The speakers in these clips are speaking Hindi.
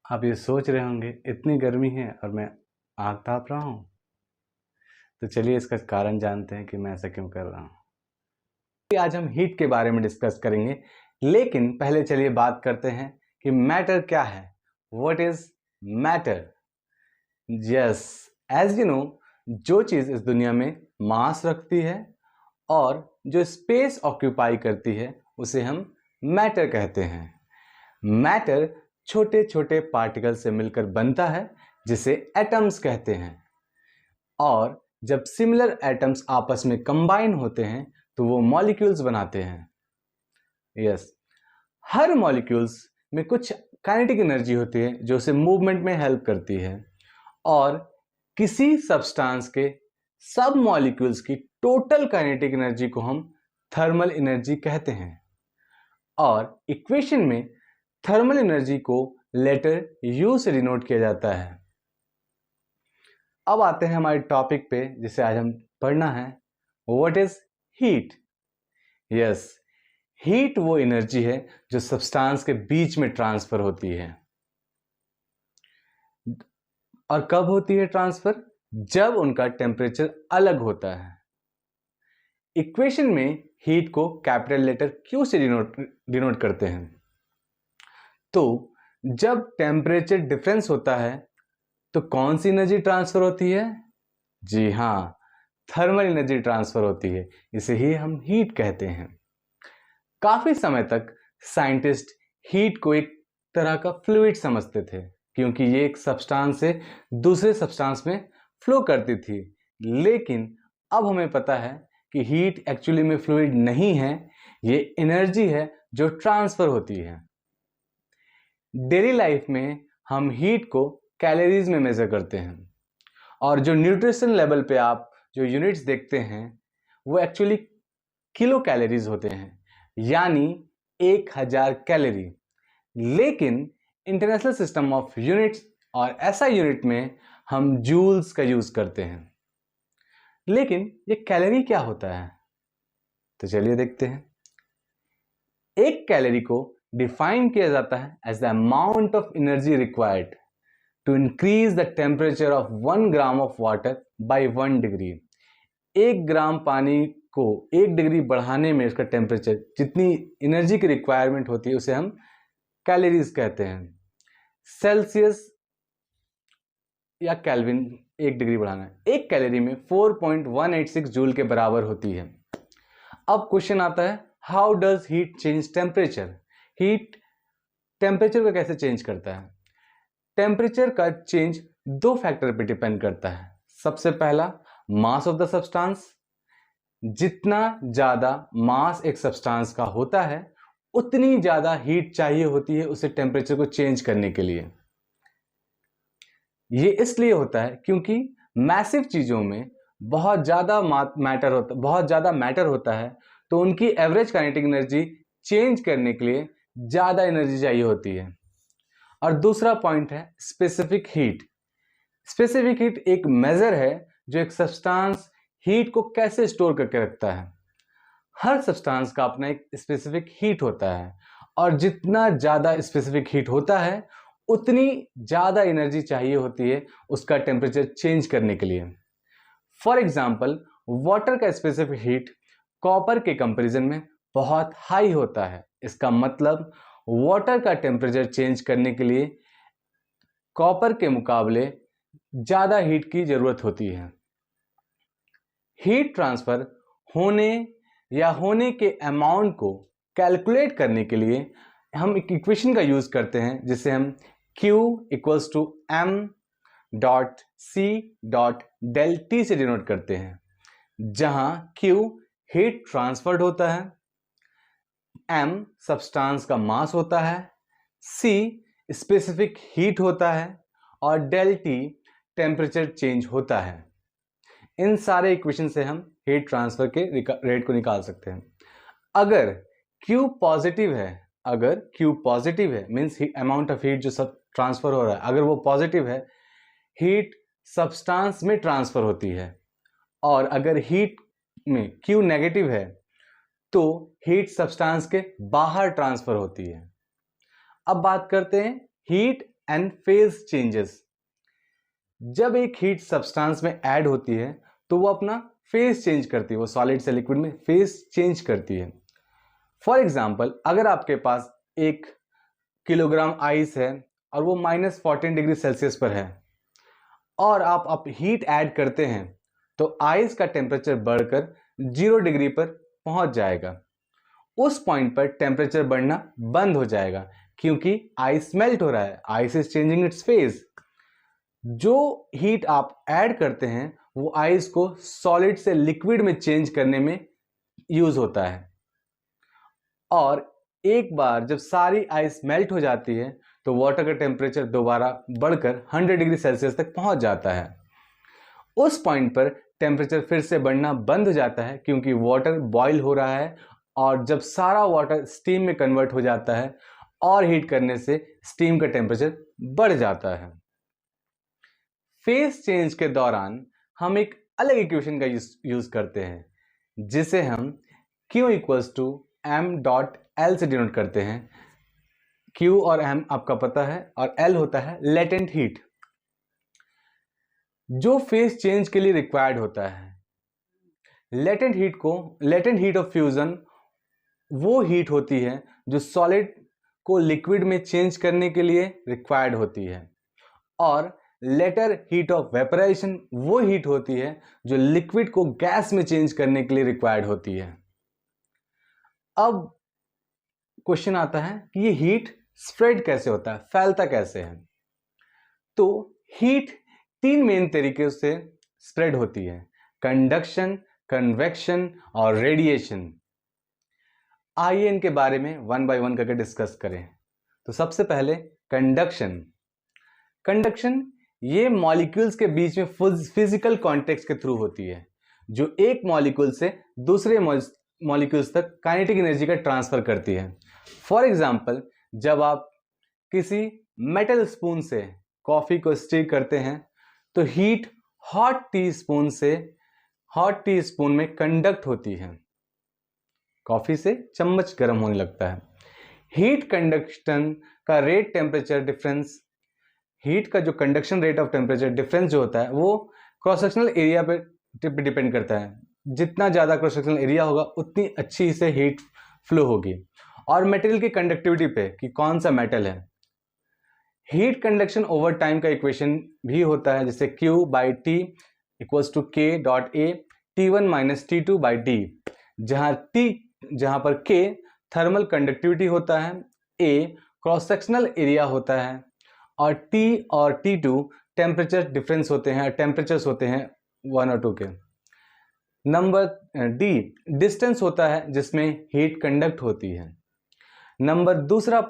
आप ये सोच रहे होंगे इतनी गर्मी है और मैं आग ताप रहा हूँ। तो चलिए इसका कारण जानते हैं कि मैं ऐसा क्यों कर रहा हूँ। आज हम हीट के बारे में डिस्कस करेंगे, लेकिन पहले चलिए बात करते हैं कि मैटर क्या है। What is matter? Yes, as you know, जो चीज़ इस दुनिया में मास रखती है और जो स्पेस ऑक्यूपाई करती है उसे हम मैटर कहते हैं। मैटर छोटे छोटे पार्टिकल से मिलकर बनता है जिसे एटम्स कहते हैं, और जब सिमिलर एटम्स आपस में कंबाइन होते हैं तो वो मॉलिक्यूल्स बनाते हैं। यस, हर मॉलिक्यूल्स में कुछ काइनेटिक एनर्जी होती है जो उसे मूवमेंट में हेल्प करती है, और किसी सब्सटेंस के सब मॉलिक्यूल्स की टोटल काइनेटिक एनर्जी को हम थर्मल एनर्जी कहते हैं। और इक्वेशन में थर्मल एनर्जी को लेटर U से डिनोट किया जाता है। अब आते हैं हमारे टॉपिक पे जिसे आज हम पढ़ना है। What is heat? Yes, heat वो एनर्जी है जो सब्सटेंस के बीच में ट्रांसफर होती है। और कब होती है ट्रांसफर? जब उनका टेम्परेचर अलग होता है। इक्वेशन में हीट को कैपिटल लेटर Q से डिनोट करते हैं। तो जब टेम्परेचर डिफरेंस होता है तो कौन सी एनर्जी ट्रांसफर होती है? जी हाँ, थर्मल एनर्जी ट्रांसफर होती है। इसे ही हम हीट कहते हैं। काफी समय तक साइंटिस्ट हीट को एक तरह का फ्लूइड समझते थे, क्योंकि ये एक सब्सटेंस से दूसरे सब्सटेंस में फ्लो करती थी। लेकिन अब हमें पता है कि हीट एक्चुअली में फ्लूइड नहीं है, ये एनर्जी है जो ट्रांसफर होती है। डेली लाइफ में हम हीट को कैलोरीज में मेजर करते हैं, और जो न्यूट्रिशन लेवल पे आप जो यूनिट्स देखते हैं वो एक्चुअली किलो कैलोरीज होते हैं, यानी 1000 कैलोरी। लेकिन इंटरनेशनल सिस्टम ऑफ यूनिट्स और ऐसा यूनिट में हम जूल्स का यूज करते हैं। लेकिन ये कैलोरी क्या होता है? तो चलिए देखते हैं। एक कैलोरी को डिफाइन किया जाता है as the amount of energy required to increase the temperature of 1 gram of water by 1 degree. 1 gram पानी को 1 डिग्री बढ़ाने में इसका टेम्परेचर जितनी एनर्जी की रिक्वायरमेंट होती है उसे हम कैलोरीज कहते हैं। सेल्सियस या केल्विन 1 डिग्री बढ़ाना है। 1 कैलोरी में 4.186 जूल के बराबर होती है। अब क्वेश्चन आता है, how does heat change temperature? Heat temperature को कैसे चेंज करता है? टेम्परेचर का चेंज 2 फैक्टर पे डिपेंड करता है। सबसे पहला, मास ऑफ द सब्सटेंस। जितना ज्यादा मास एक सब्सटेंस का होता है उतनी ज्यादा हीट चाहिए होती है उसे टेम्परेचर को चेंज करने के लिए। ये इसलिए होता है क्योंकि मैसिव चीजों में बहुत ज्यादा मैटर होता है, तो उनकी एवरेज काइनेटिक एनर्जी चेंज करने के लिए ज्यादा एनर्जी चाहिए होती है। और दूसरा पॉइंट है स्पेसिफिक हीट। स्पेसिफिक हीट एक मेजर है जो एक सब्सटेंस हीट को कैसे स्टोर करके रखता है। हर सब्सटेंस का अपना एक स्पेसिफिक हीट होता है, और जितना ज्यादा स्पेसिफिक हीट होता है उतनी ज्यादा एनर्जी चाहिए होती है उसका टेम्परेचर चेंज करने के लिए। फॉर एग्जाम्पल, वाटर का स्पेसिफिक हीट कॉपर के कंपैरिजन में बहुत हाई होता है। इसका मतलब वाटर का टेम्परेचर चेंज करने के लिए कॉपर के मुकाबले ज्यादा हीट की जरूरत होती है। हीट ट्रांसफर होने या होने के अमाउंट को कैलकुलेट करने के लिए हम एक इक्वेशन का यूज करते हैं जिसे हम Q equals to m dot C dot del T से डिनोट करते हैं, जहां Q हीट ट्रांसफर्ड होता है, m सब्सटेंस का मास होता है, C स्पेसिफिक हीट होता है, और डेल T टेम्परेचर चेंज होता है। इन सारे इक्वेशन से हम हीट ट्रांसफर के रेट को निकाल सकते हैं। अगर Q पॉजिटिव है मींस अमाउंट ऑफ हीट जो सब ट्रांसफर हो रहा है, अगर वो पॉजिटिव है, हीट सब्सटेंस में ट्रांसफर होती है। और अगर हीट में Q नेगेटिव है तो हीट सब्सटेंस के बाहर ट्रांसफर होती है। अब बात करते हैं हीट एंड फेज चेंजेस। जब एक हीट सब्सटेंस में ऐड होती है तो वो अपना फेज चेंज करती है, वो सॉलिड से लिक्विड में फेज चेंज करती है। फॉर एग्जाम्पल, अगर आपके पास 1 किलोग्राम आइस है और वो -14 डिग्री सेल्सियस पर है और आप हीट ऐड करते हैं तो आइस का टेम्परेचर बढ़कर 0 डिग्री पर पहुंच जाएगा। उस पॉइंट पर टेम्परेचर बढ़ना बंद हो जाएगा क्योंकि आइस मेल्ट हो रहा है, ice is changing it's phase. जो हीट आप ऐड करते हैं वो आइस को सॉलिड से लिक्विड में चेंज करने में यूज होता है, और एक बार जब सारी आइस मेल्ट हो जाती है तो वाटर का टेम्परेचर दोबारा बढ़कर 100 डिग्री सेल्सियस तक पहुंच जाता है। उस पॉइंट पर टेम्परेचर फिर से बढ़ना बंद हो जाता है क्योंकि वाटर बॉईल हो रहा है, और जब सारा वाटर स्टीम में कन्वर्ट हो जाता है और हीट करने से स्टीम का टेम्परेचर बढ़ जाता है। फेज चेंज के दौरान हम एक अलग इक्वेशन का यूज करते हैं जिसे हम Q = m.L से डिनोट करते हैं। Q और M आपका पता है, और L होता है लेटेंट हीट, जो फेज चेंज के लिए रिक्वायर्ड होता है। लेटेंट हीट ऑफ फ्यूजन वो हीट होती है जो सॉलिड को लिक्विड में चेंज करने के लिए रिक्वायर्ड होती है, और लेटर हीट ऑफ वेपराइजेशन वो हीट होती है जो लिक्विड को गैस में चेंज करने के लिए रिक्वायर्ड होती है। अब क्वेश्चन आता है कि ये हीट स्प्रेड कैसे होता है, फैलता कैसे है। तो हीट 3 मेन तरीके से स्प्रेड होती है: कंडक्शन, कन्वेक्शन और रेडिएशन। आइए इनके बारे में वन बाय वन करके डिस्कस करें। तो सबसे पहले कंडक्शन ये मॉलिक्यूल्स के बीच में फिजिकल कॉन्टेक्ट के थ्रू होती है, जो एक मॉलिक्यूल से दूसरे मॉलिक्यूल्स तक काइनेटिक एनर्जी का ट्रांसफर करती है। फॉर एग्जाम्पल, जब आप किसी मेटल स्पून से कॉफी को स्टीर करते हैं तो हीट हॉट टी स्पून में कंडक्ट होती है, कॉफी से चम्मच गर्म होने लगता है। हीट कंडक्शन का रेट टेम्परेचर डिफरेंस, हीट का जो conduction rate of temperature difference जो होता है वो क्रॉस सेक्शनल एरिया पे डिपेंड करता है। जितना ज़्यादा क्रॉस सेक्शनल एरिया होगा उतनी अच्छी से हीट फ्लो होगी, और मटेरियल की कंडक्टिविटी पे कि कौन सा मेटल है। हीट कंडक्शन ओवर टाइम का इक्वेशन भी होता है, जैसे Q/T = K.A T1 - T2/D, जहाँ पर K थर्मल कंडक्टिविटी होता है, A क्रॉस सेक्शनल एरिया होता है, और T और T2 टेम्परेचर डिफरेंस होते हैं, टेम्परेचर्स होते हैं 1 और 2 के। नंबर D डिस्टेंस होता है जिसमें हीट कंडक्ट होती है। दूसरा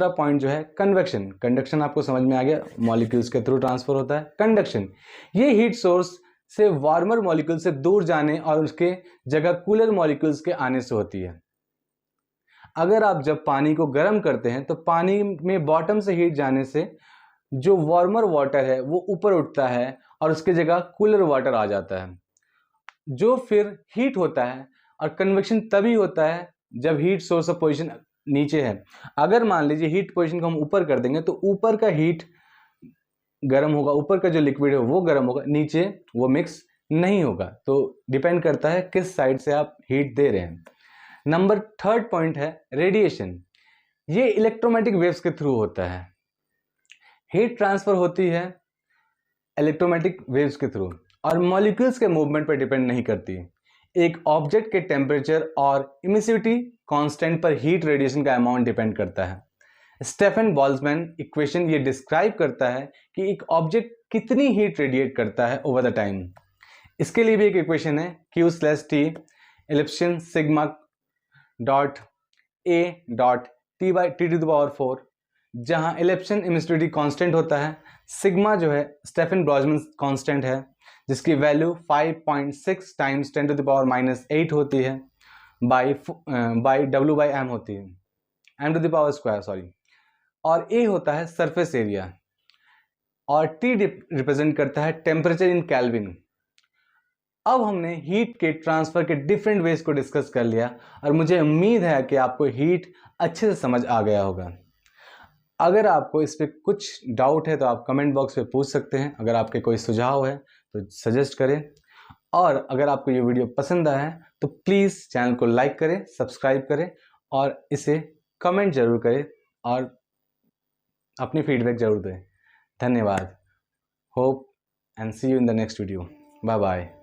पॉइंट जो है कंडक्शन आपको समझ में आ गया, मॉलिक्यूल्स के थ्रू ट्रांसफर होता है। कंडक्शन ये हीट सोर्स से वार्मर मॉलिक्यूल से दूर जाने और उसके जगह कूलर मॉलिक्यूल्स के आने से होती है। अगर आप जब पानी को गर्म करते हैं तो पानी में बॉटम से हीट जाने से जो वार्मर वाटर है वो ऊपर उठता है और उसके जगह कूलर वाटर आ जाता है, जो फिर हीट होता है। और कन्वेक्शन तभी होता है जब हीट सोर्स ऑफ पोजीशन नीचे है। अगर मान लीजिए हीट पोजीशन को हम ऊपर कर देंगे तो ऊपर का हीट गर्म होगा, ऊपर का जो लिक्विड है वो गर्म होगा, नीचे वो मिक्स नहीं होगा। तो डिपेंड करता है किस साइड से आप हीट दे रहे हैं। थर्ड पॉइंट है रेडिएशन। ये इलेक्ट्रोमैग्नेटिक वेव्स के थ्रू होता है। हीट ट्रांसफर होती है इलेक्ट्रोमैग्नेटिक वेव्स के थ्रू और मॉलिक्यूल्स के मूवमेंट पर डिपेंड नहीं करती। एक ऑब्जेक्ट के टेम्परेचर और इमिसिविटी कांस्टेंट पर हीट रेडिएशन का अमाउंट डिपेंड करता है। स्टेफन बोल्ट्जमैन इक्वेशन ये डिस्क्राइब करता है कि एक ऑब्जेक्ट कितनी हीट रेडिएट करता है ओवर द टाइम। इसके लिए भी एक इक्वेशन है Q/T epsilon sigma dot A dot T/T⁴, जहां इलिप्शन इमिसिविटी कांस्टेंट होता है, सिग्मा जो है स्टेफन बोल्ट्जमैन कांस्टेंट है जिसकी वैल्यू 5.6 टाइम्स 10⁻⁻8 होती है बाई W/m होती है, m⁻², सॉरी। और A होता है सरफेस एरिया और T रिप्रेजेंट करता है टेम्परेचर इन केल्विन। अब हमने हीट के ट्रांसफर के डिफरेंट वेज को डिस्कस कर लिया और मुझे उम्मीद है कि आपको हीट अच्छे से समझ आ गया होगा। अगर आपको इस पर कुछ डाउट है तो आप कमेंट बॉक्स में पूछ सकते हैं। अगर आपके कोई सुझाव है तो सजेस्ट करें, और अगर आपको ये वीडियो पसंद आया है तो प्लीज़ चैनल को लाइक करें, सब्सक्राइब करें और इसे कमेंट जरूर करें और अपनी फीडबैक जरूर दें। धन्यवाद। Hope and see you in the next video. Bye bye.